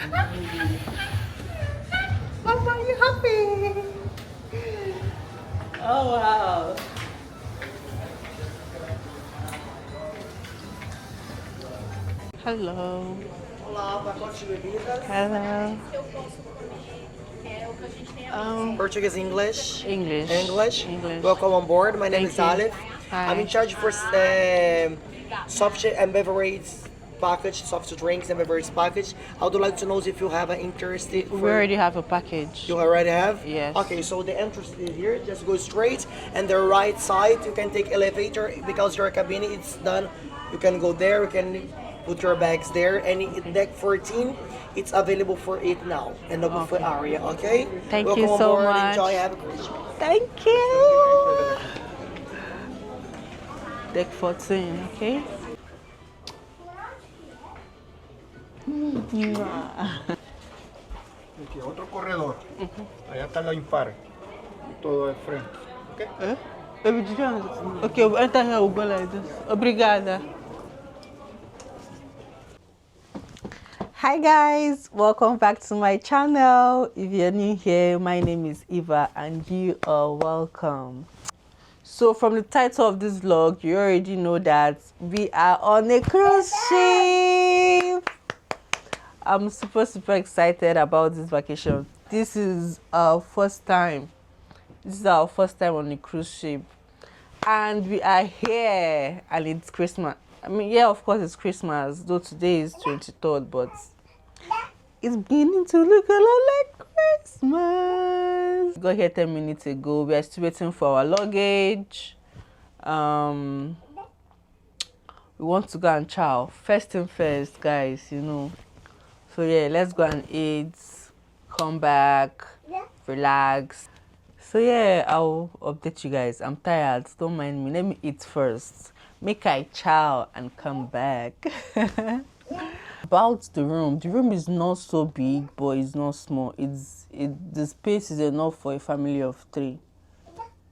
Mama, are you happy? Oh wow. Hello. Olá, pacote de bebidas. Hello. Portuguese, English. English. English. English. Welcome on board. My name Thank is you. Aleph. Hi. I'm in charge for soft and beverage package, soft drinks and beverage package. I would like to know if you have an interest. We already have a package. You already have? Yes. Okay, so the entrance is here. Just go straight, and the right side you can take elevator because your cabin is done. You can go there. You can put your bags there. And deck 14, it's available for it now and the buffet area. Okay. Thank Welcome you on so board. much. Enjoy. Have a great trip. Thank you. Deck 14, okay? Aquí, otro corredor. Allá está la impar. Todo de frente. ¿Ok? Okay, we'll enter here, we'll go like this. Obrigada. Hi guys, welcome back to my channel. If you're new here, my name is Eva and you are welcome. So from the title of this vlog, you already know that we are on a cruise ship. I'm super excited about this vacation. This is our first time. This is our first time on a cruise ship. And we are here and it's Christmas. I mean, yeah, of course it's Christmas, though today is 23rd, but it's beginning to look a lot like Christmas. We got here 10 minutes ago. We are still waiting for our luggage. We want to go and chow. First thing first, guys, you know. So yeah, let's go and eat, come back, relax. So yeah, I'll update you guys. I'm tired, don't mind me. Let me eat first. Make I chow and come back. About the room is not so big, but it's not small. The space is enough for a family of 3.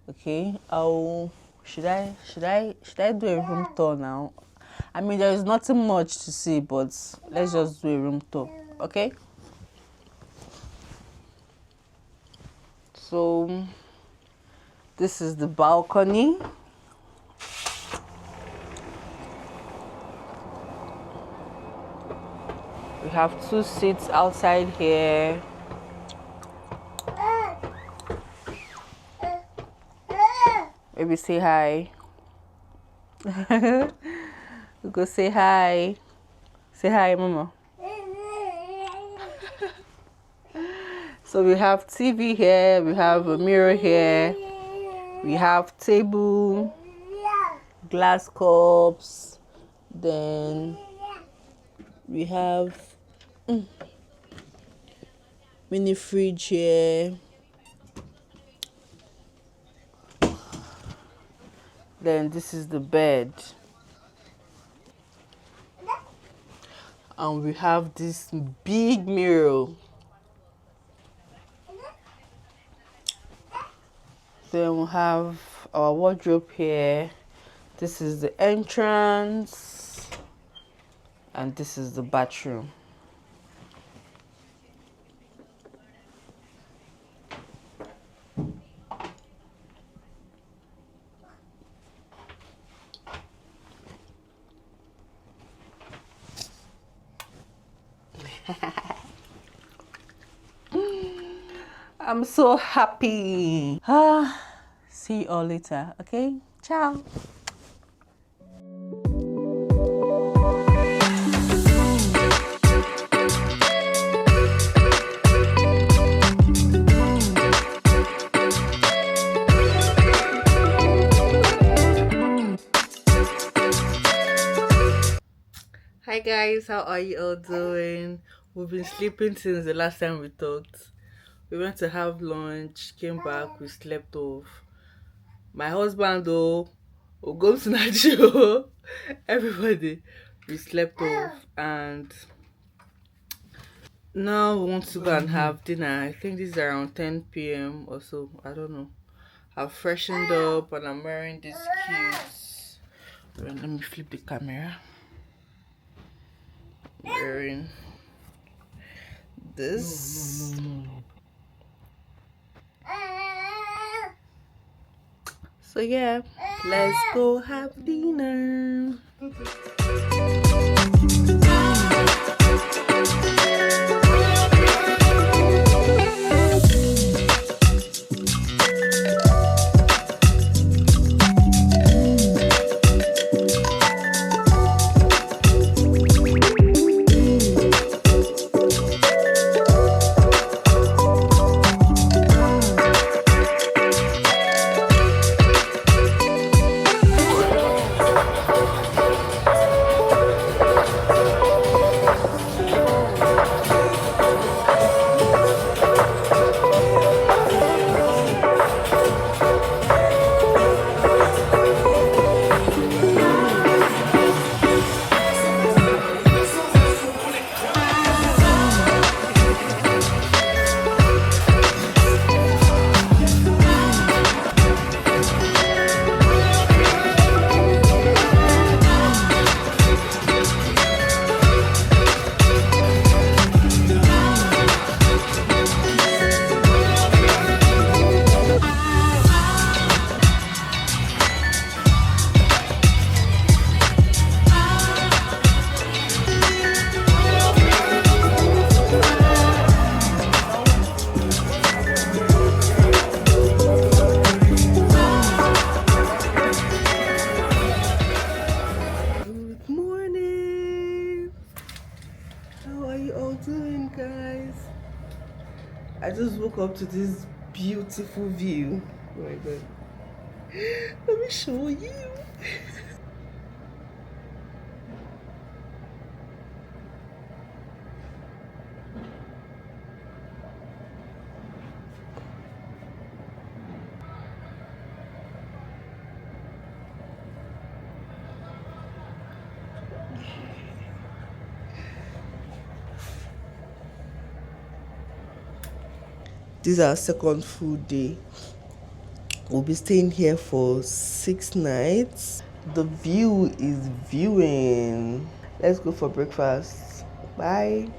Okay, should I do a room tour now? I mean, there is nothing much to see, but let's just do a room tour, okay? So this is the balcony. We have 2 seats outside here. Maybe say hi. We go say hi. Say hi, Mama. So we have TV here, we have a mirror here, we have table, glass cups, then we have mini fridge here, then this is the bed, and we have this big mirror. Then we have our wardrobe here. This is the entrance, and this is the bathroom. I'm so happy. See you all later, okay? Ciao. Hi guys, how are you all doing? We've been sleeping since the last time we talked. We went to have lunch, came back, we slept off. My husband though, go to Nacho, everybody, we slept off, and now we want to go and have dinner. I think this is around 10 p.m. or so, I don't know. I've freshened up and I'm wearing this cute, let me flip the camera. Wearing this. So yeah, let's go have dinner. Good morning. How are you all doing, guys? I just woke up to this beautiful view. Oh my god. Let me show you. This is our second full day. We'll be staying here for 6 nights. The view is viewing. Let's go for breakfast. Bye.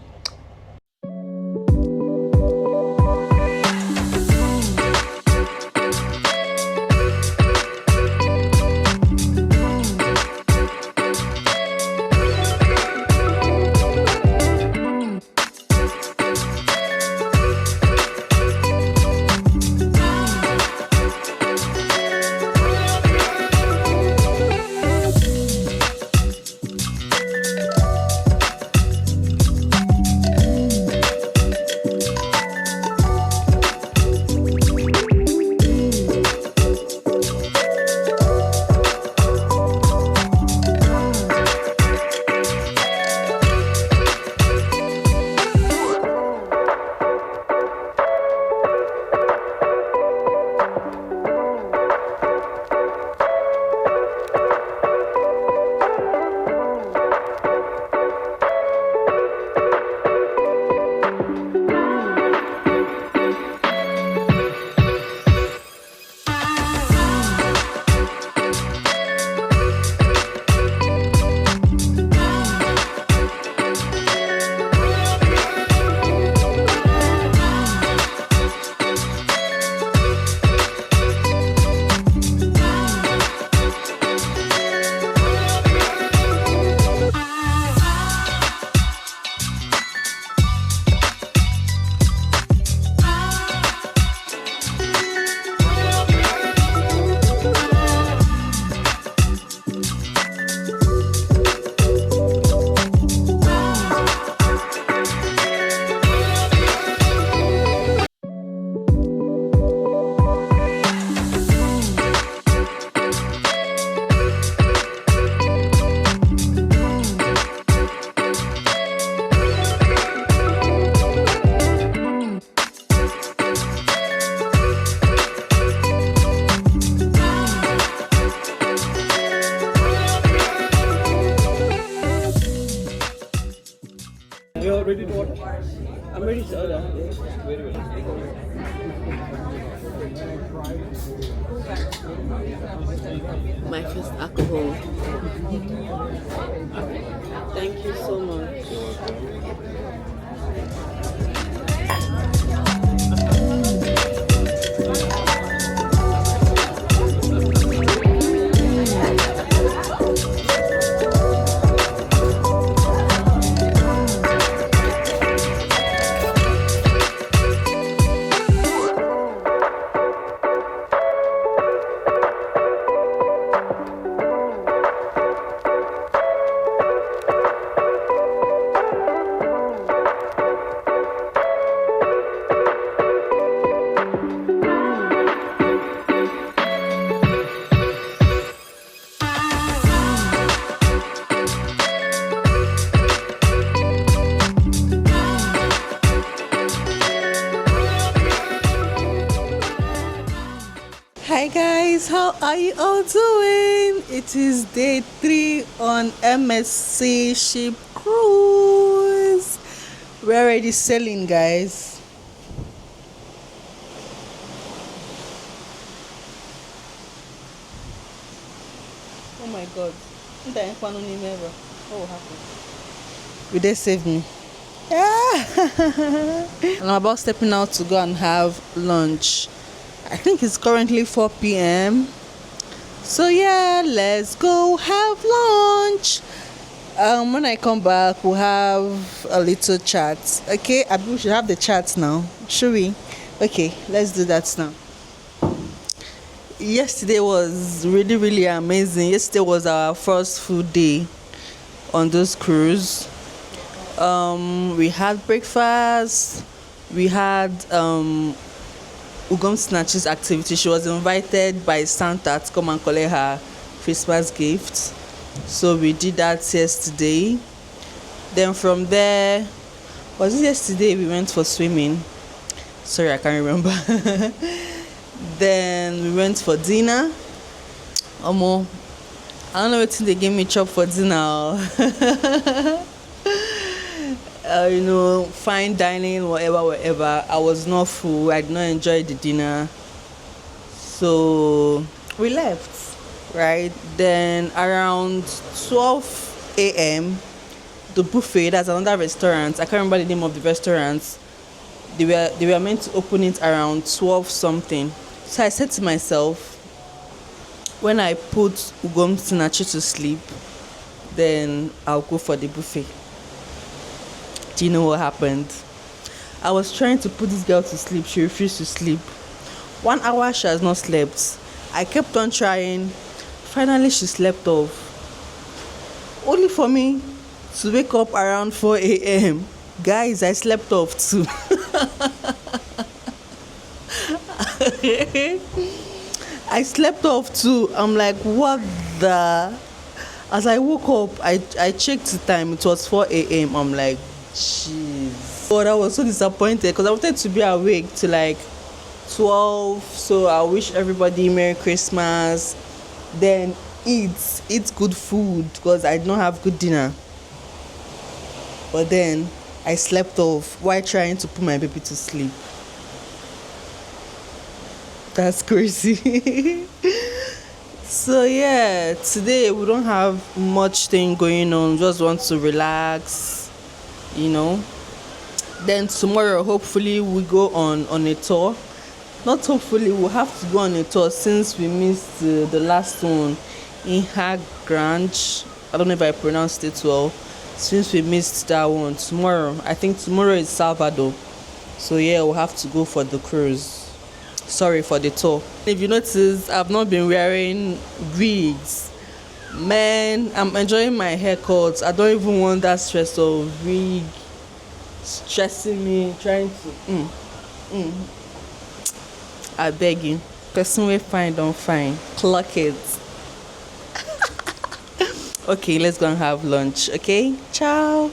You are ready to order? I'm ready to order. Very well. My first alcohol. Thank you so much. guys, how are you all doing? It is day 3 on MSC Ship Cruise. We're already sailing, guys. Oh my god. What happened? Will they save me? Yeah. And I'm about stepping out to go and have lunch. I think it's currently 4 p.m. So yeah, let's go have lunch. When I come back, we'll have a little chat. Okay, I we should have the chat now. Should we? Okay, let's do that now. Yesterday was really amazing. Yesterday was our first full day on this cruise. We had breakfast. We had Ugom Snatches activity. She was invited by Santa to come and collect her Christmas gift. So we did that yesterday. Then from there, was it yesterday we went for swimming? Sorry, I can't remember. Then we went for dinner. I don't know what they gave me chop for dinner. Fine dining, whatever. I was not full. I did not enjoy the dinner. So we left, right? Then around 12 a.m., the buffet, that's another restaurant. I can't remember the name of the restaurant. They were meant to open it around 12 something. So I said to myself, when I put Ugom Sinachi to sleep, then I'll go for the buffet. Do you know what happened? I was trying to put this girl to sleep. She refused to sleep. 1 hour she has not slept. I kept on trying. Finally she slept off. Only for me to wake up around 4 a.m. Guys, I slept off too. I slept off too. I'm like, what the? As I woke up, I checked the time. It was 4 a.m. I'm like, jeez. But I was so disappointed because I wanted to be awake till like 12. So I wish everybody Merry Christmas. Then eat good food because I did not have good dinner. But then I slept off while trying to put my baby to sleep. That's crazy. So yeah, today we don't have much thing going on. Just want to relax, Then tomorrow, hopefully, we go on a tour. Not hopefully, we'll have to go on a tour since we missed the last one in Grange. I don't know if I pronounced it well. Since we missed that one, I think tomorrow is Salvador. So yeah, we'll have to go for the cruise. Sorry for the tour. If you notice, I've not been wearing wigs. Man, I'm enjoying my haircuts. I don't even want that stress of wig stressing me, trying to I beg you. Person will find, don't find. Clock it. Okay, let's go and have lunch. Okay? Ciao.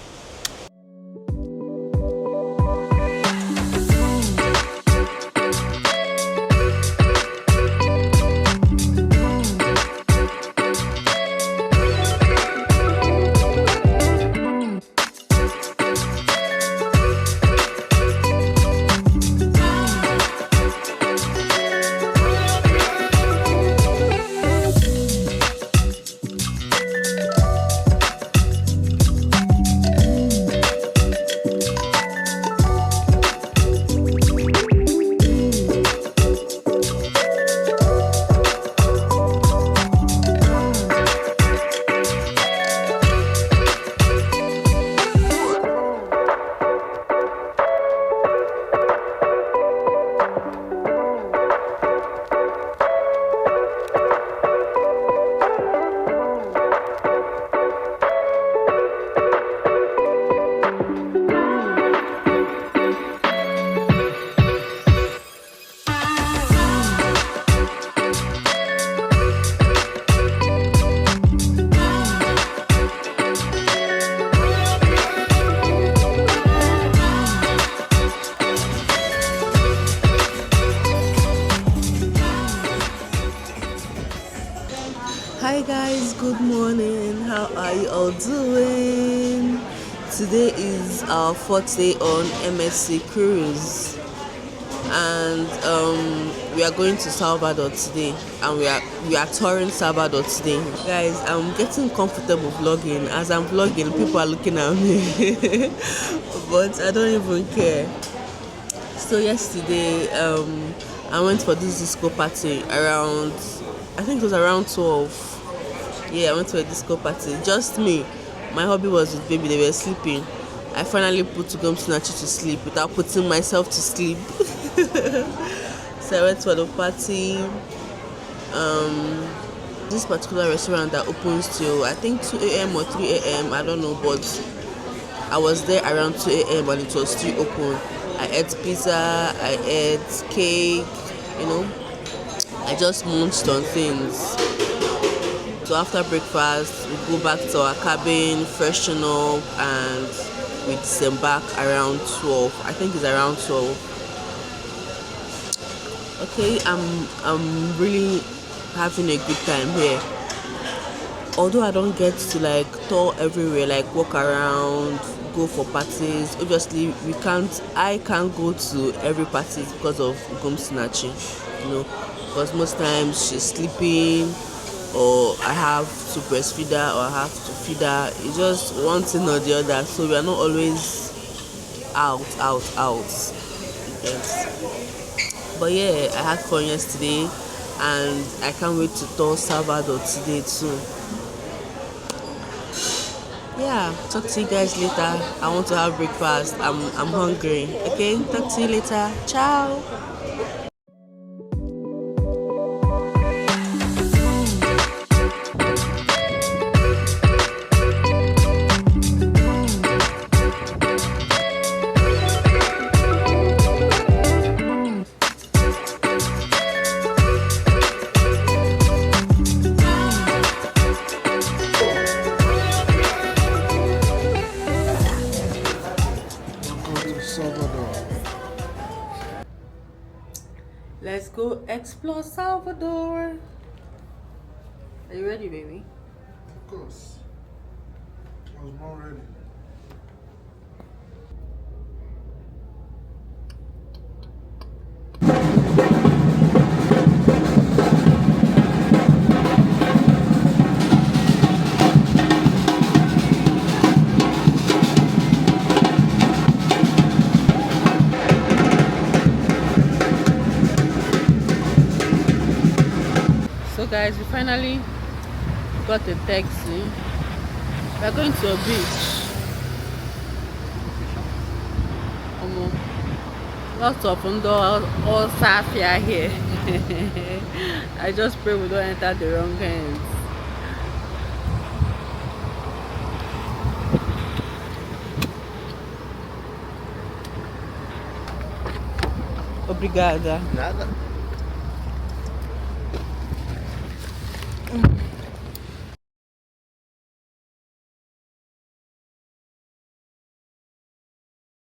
Good morning. How are you all doing? Today is our fourth day on MSC Cruise, and we are going to Salvador today, and we are touring Salvador today. Guys, I'm getting comfortable vlogging. As I'm vlogging, people are looking at me, but I don't even care. So yesterday, I went for this disco party around, I think it was around 12. Yeah, I went to a disco party. Just me. My hobby was with baby. They were sleeping. I finally put Tugum Snatchy to sleep without putting myself to sleep. So I went for the party. This particular restaurant that opens till I think 2 a.m. or 3 a.m. I don't know, but I was there around 2 a.m. and it was still open. I ate pizza, I ate cake, you know. I just munched on things. So after breakfast, we go back to our cabin, freshen up, and we disembark around 12. I think it's around 12. Okay, I'm really having a good time here. Although I don't get to like tour everywhere, like walk around, go for parties. Obviously, I can't go to every party because of Gum Snatching, you know, because most times she's sleeping, or I have to breastfeed her, or I have to feed her. It's just one thing or the other. So we are not always out. Yes. But yeah, I had fun yesterday, and I can't wait to tour Salvador today too. Yeah, talk to you guys later. I want to have breakfast. I'm hungry. Okay, talk to you later. Ciao. Go to Salvador. Let's go explore Salvador. Are you ready, baby? Of course. I was born ready. So guys, we finally got a taxi. We're going to a beach. Lots of indoor all safia here. I just pray we don't enter the wrong hands. Obrigada. Nada.